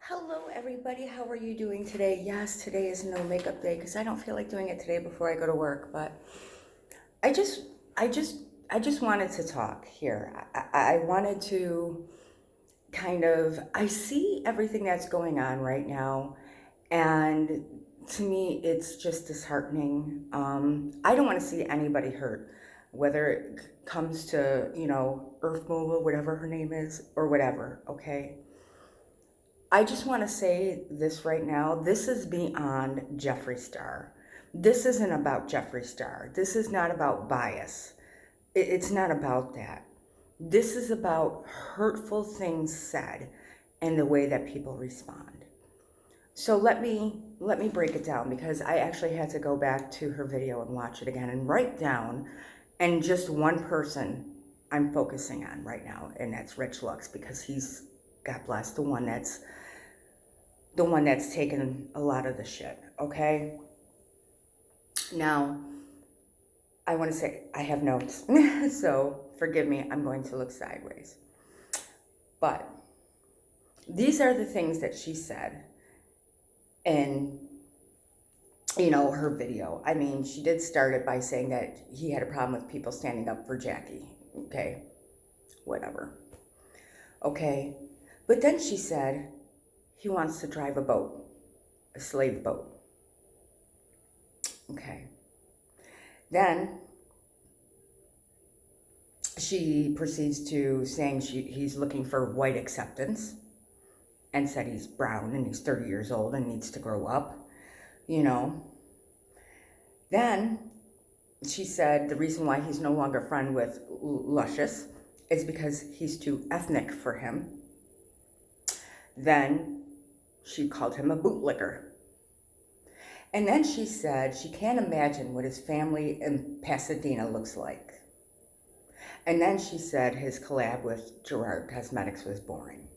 Hello everybody, how are you doing today? Yes, today is no makeup day because I don't feel like doing it today before I go to work, but I just I just I just wanted to talk here. I wanted to I see everything that's going on right now, and to me it's just disheartening. I don't want to see anybody hurt, whether it comes to, Earth Muva, whatever her name is, or whatever, okay? I just want to say this right now. This is beyond Jeffree Star. This isn't about Jeffree Star. This is not about bias. It's not about that. This is about hurtful things said and the way that people respond. So let me break it down, because I actually had to go back to her video and watch it again and write down, and just one person I'm focusing on right now, and that's Rich Lux, because he's, God bless, the one that's taken a lot of the shit, okay? Now, I want to say I have notes, so forgive me, I'm going to look sideways. But these are the things that she said in, her video. I mean, she did start it by saying that he had a problem with people standing up for Jackie, okay? Whatever, okay? But then she said he wants to drive a boat, a slave boat. Okay. Then she proceeds to saying he's looking for white acceptance, and said he's brown and he's 30 years old and needs to grow up, Then she said the reason why he's no longer friend with Luscious is because he's too ethnic for him. Then she called him a bootlicker. And then she said she can't imagine what his family in Pasadena looks like. And then she said his collab with Gerard Cosmetics was boring.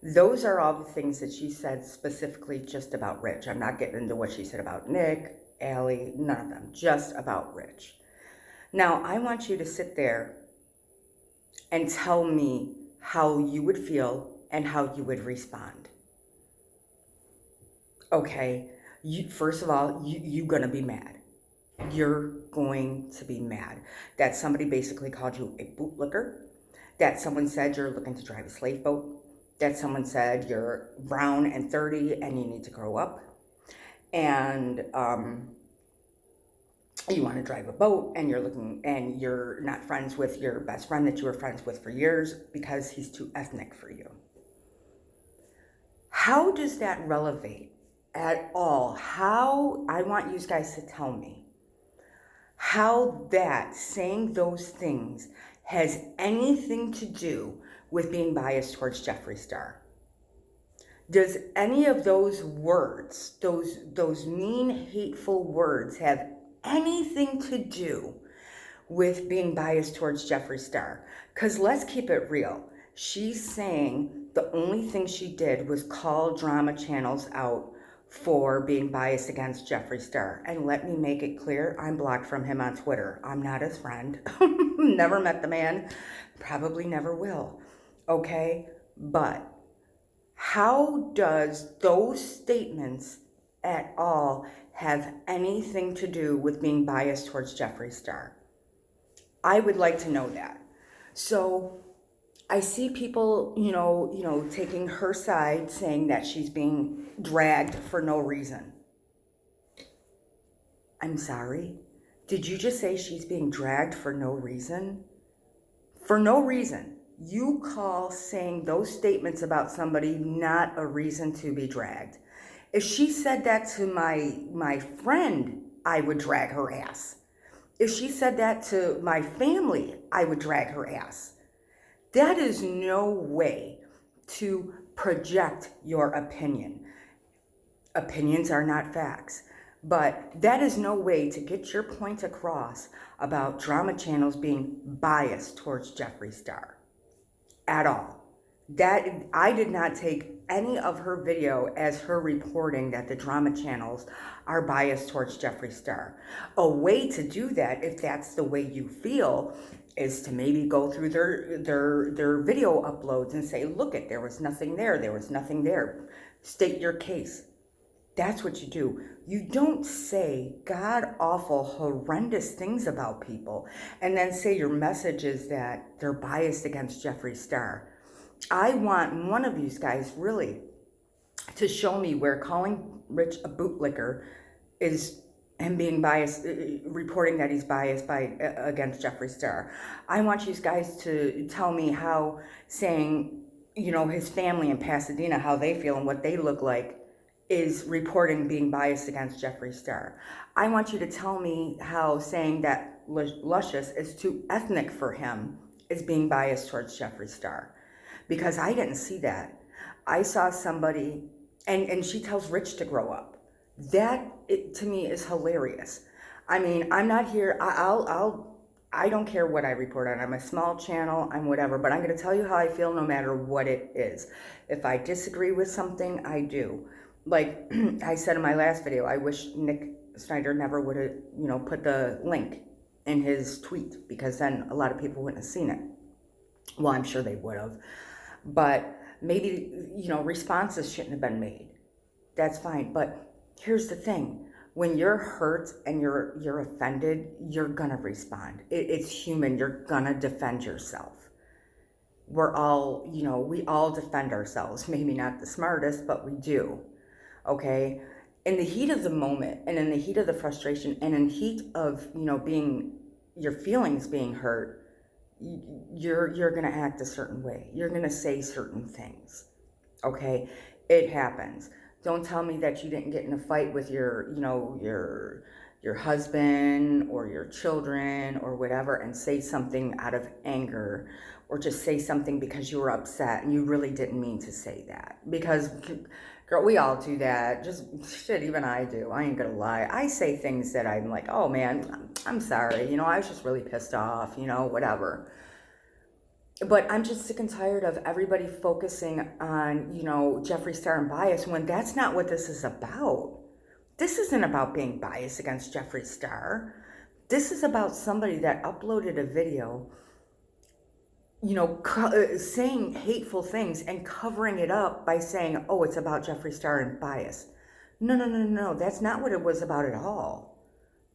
Those are all the things that she said specifically just about Rich. I'm not getting into what she said about Nick, Allie, none of them, just about Rich. Now, I want you to sit there and tell me how you would feel and how you would respond. Okay, first of all, you're gonna be mad. You're going to be mad that somebody basically called you a bootlicker, that someone said you're looking to drive a slave boat, that someone said you're brown and 30 and you need to grow up, and you want to drive a boat, and you're not friends with your best friend that you were friends with for years because he's too ethnic for you. How does that relevate at all? How, I want you guys to tell me how that saying those things has anything to do with being biased towards Jeffree Star. Does any of those words, those mean, hateful words, have anything to do with being biased towards Jeffree Star? Because let's keep it real. She's saying the only thing she did was call drama channels out for being biased against Jeffree Star. And let me make it clear, I'm blocked from him on Twitter. I'm not his friend. Never met the man. Probably never will. Okay? But how does those statements at all have anything to do with being biased towards Jeffree Star? I would like to know that. So I see people, taking her side, saying that she's being dragged for no reason. I'm sorry. Did you just say she's being dragged for no reason? For no reason. You call saying those statements about somebody not a reason to be dragged. If she said that to my friend, I would drag her ass. If she said that to my family, I would drag her ass. That is no way to project your opinion. Opinions are not facts. But that is no way to get your point across about drama channels being biased towards Jeffree Star. At all. That, I did not take any of her video as her reporting that the drama channels are biased towards Jeffree Star. A way to do that, if that's the way you feel, is to maybe go through their video uploads and say, look it, there was nothing there, there was nothing there. State your case. That's what you do. You don't say god awful, horrendous things about people and then say your message is that they're biased against Jeffree Star. I want one of you guys really to show me where calling Rich a bootlicker is him being biased, reporting that he's biased against Jeffree Star. I want you guys to tell me how saying, his family in Pasadena, how they feel and what they look like is reporting being biased against Jeffree Star. I want you to tell me how saying that Luscious is too ethnic for him is being biased towards Jeffree Star. Because I didn't see that. I saw somebody, and she tells Rich to grow up. That, to me, is hilarious. I mean, I'm not here, I don't care what I report on. I'm a small channel, I'm whatever, but I'm going to tell you how I feel no matter what it is. If I disagree with something, I do. Like I said in my last video, I wish Nick Snyder never would have, put the link in his tweet, because then a lot of people wouldn't have seen it. Well, I'm sure they would have. But maybe, responses shouldn't have been made. That's fine. But here's the thing. When you're hurt and you're offended, you're going to respond. It's human. You're going to defend yourself. We're all, we all defend ourselves. Maybe not the smartest, but we do. Okay? In the heat of the moment and in the heat of the frustration and in heat of, your feelings being hurt, you're going to act a certain way. You're going to say certain things. Okay? It happens. Don't tell me that you didn't get in a fight with your husband or your children or whatever and say something out of anger, or just say something because you were upset and you really didn't mean to say that. Because, girl, we all do that. Just shit, even I do. I ain't gonna lie. I say things that I'm like, oh man, I'm sorry. I was just really pissed off, whatever. But I'm just sick and tired of everybody focusing on, Jeffree Star and bias when that's not what this is about. This isn't about being biased against Jeffree Star. This is about somebody that uploaded a video, saying hateful things and covering it up by saying, oh, it's about Jeffree Star and bias. No. That's not what it was about at all.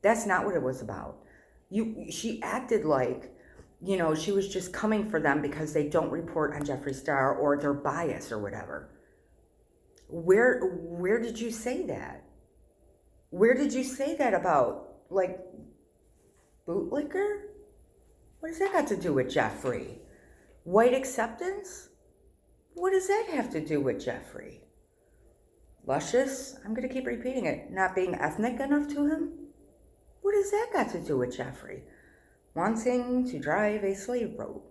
That's not what it was about. She acted like, she was just coming for them because they don't report on Jeffree Star or they're biased or whatever. Where did you say that? Where did you say that about, like, bootlicker? What does that got to do with Jeffree? White acceptance? What does that have to do with Jeffree? Luscious? I'm going to keep repeating it. Not being ethnic enough to him? What does that got to do with Jeffree? Wanting to drive a slave boat?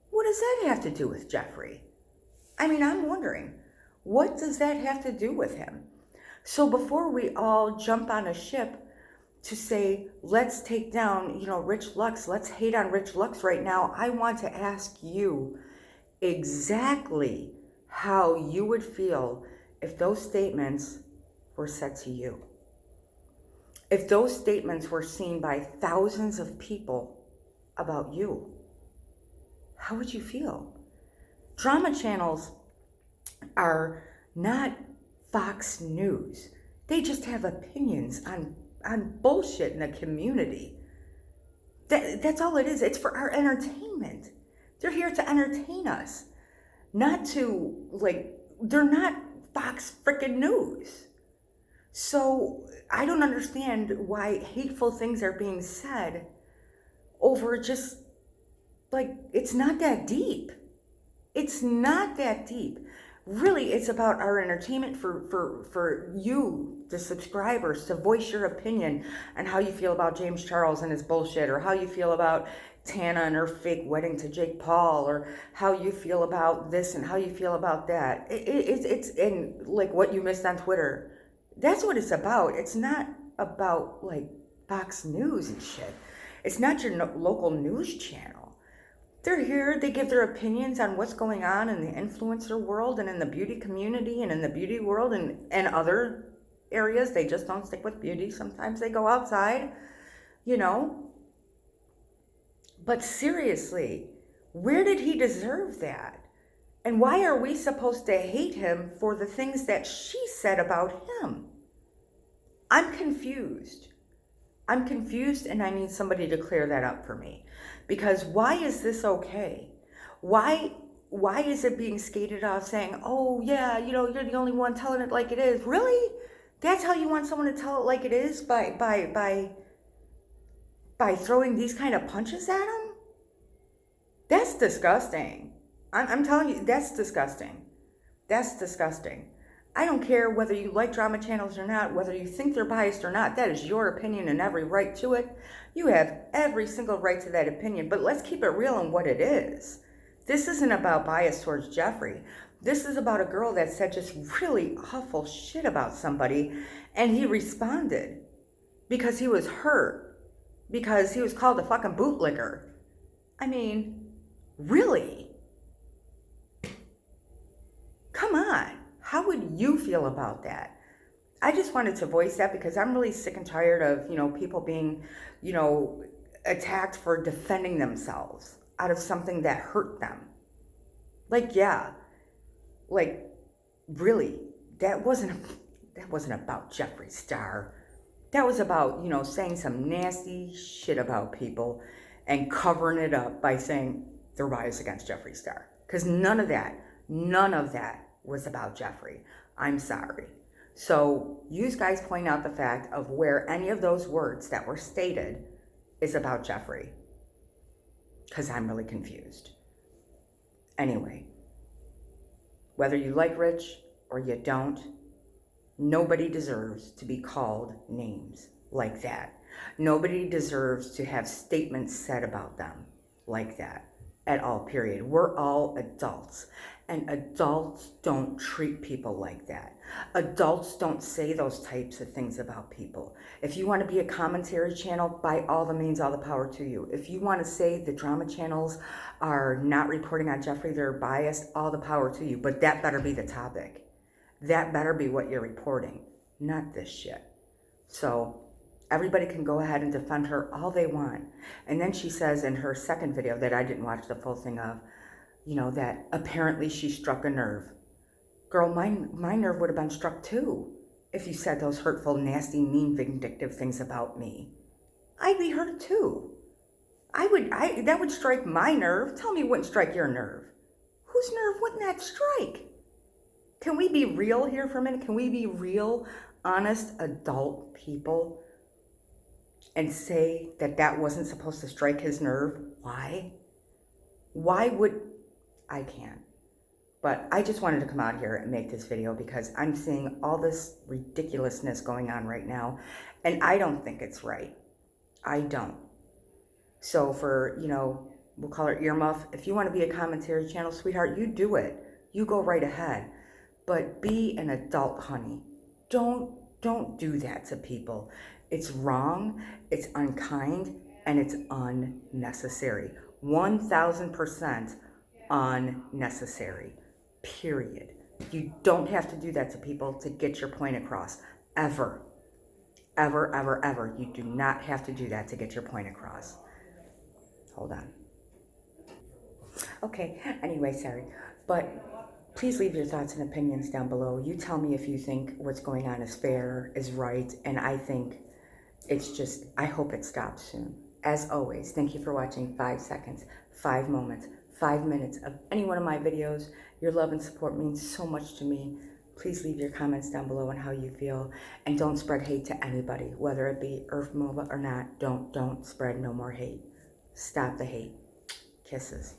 What does that have to do with Jeffree? I mean, I'm wondering, what does that have to do with him? So before we all jump on a ship to say, let's take down, Rich Lux, let's hate on Rich Lux right now, I want to ask you exactly how you would feel if those statements were said to you. If those statements were seen by thousands of people about you, how would you feel? Drama channels are not Fox News. They just have opinions on bullshit in the community. That's all it is. It's for our entertainment. They're here to entertain us. Not to, they're not Fox freaking News. So I don't understand why hateful things are being said over just, it's not that deep. It's not that deep. Really, it's about our entertainment for you, the subscribers, to voice your opinion on how you feel about James Charles and his bullshit, or how you feel about Tana and her fake wedding to Jake Paul, or how you feel about this and how you feel about that. It's in, what you missed on Twitter. That's what it's about. It's not about, Fox News and shit. It's not your local news channel. They're here, they give their opinions on what's going on in the influencer world and in the beauty community and in the beauty world and other areas. They just don't stick with beauty. Sometimes they go outside, But seriously, where did he deserve that? And why are we supposed to hate him for the things that she said about him? I'm confused. I'm confused, and I need somebody to clear that up for me. Because why is this okay? Why is it being skated off saying, oh yeah, you're the only one telling it like it is? Really? That's how you want someone to tell it like it is? By throwing these kind of punches at them? That's disgusting. I'm telling you, that's disgusting. That's disgusting. I don't care whether you like drama channels or not, whether you think they're biased or not. That is your opinion and every right to it. You have every single right to that opinion, but let's keep it real on what it is. This isn't about bias towards Jeffrey. This is about a girl that said just really awful shit about somebody, and he responded because he was hurt, because he was called a fucking bootlicker. I mean, really? Come on. How would you feel about that? I just wanted to voice that because I'm really sick and tired of, people being, attacked for defending themselves out of something that hurt them. Really, that wasn't about Jeffree Star. That was about, saying some nasty shit about people and covering it up by saying they're biased against Jeffree Star. Because none of that was about Jeffrey. I'm sorry. So you guys point out the fact of where any of those words that were stated is about Jeffrey. Because I'm really confused. Anyway, whether you like Rich or you don't, nobody deserves to be called names like that. Nobody deserves to have statements said about them like that at all, period. We're all adults, and adults don't treat people like that. Adults don't say those types of things about people. If you want to be a commentary channel, by all the means, all the power to you. If you want to say the drama channels are not reporting on Jeffrey, they're biased, all the power to you. But that better be the topic. That better be what you're reporting, not this shit. So everybody can go ahead and defend her all they want. And then she says in her second video that I didn't watch the full thing of, that apparently she struck a nerve. Girl, my nerve would have been struck too if you said those hurtful, nasty, mean, vindictive things about me. I'd be hurt too. That would strike my nerve. Tell me it wouldn't strike your nerve. Whose nerve wouldn't that strike? Can we be real here for a minute? Can we be real, honest, adult people and say that wasn't supposed to strike his nerve? Why? I can't. But I just wanted to come out here and make this video because I'm seeing all this ridiculousness going on right now, and I don't think it's right. I don't. So for, we'll call her Earmuff, if you want to be a commentary channel, sweetheart, you do it. You go right ahead. But be an adult, honey. Don't do that to people. It's wrong, it's unkind, and it's unnecessary. 1,000% unnecessary. Period. You don't have to do that to people to get your point across. Ever. Ever, ever, ever. You do not have to do that to get your point across. Hold on. Okay, anyway, sorry. But please leave your thoughts and opinions down below. You tell me if you think what's going on is fair, is right, and I think it's just, I hope it stops soon. As always, thank you for watching 5 seconds, 5 moments, 5 minutes of any one of my videos. Your love and support means so much to me. Please leave your comments down below on how you feel, and don't spread hate to anybody, whether it be Earf, Muva or not. Don't spread no more hate. Stop the hate. Kisses.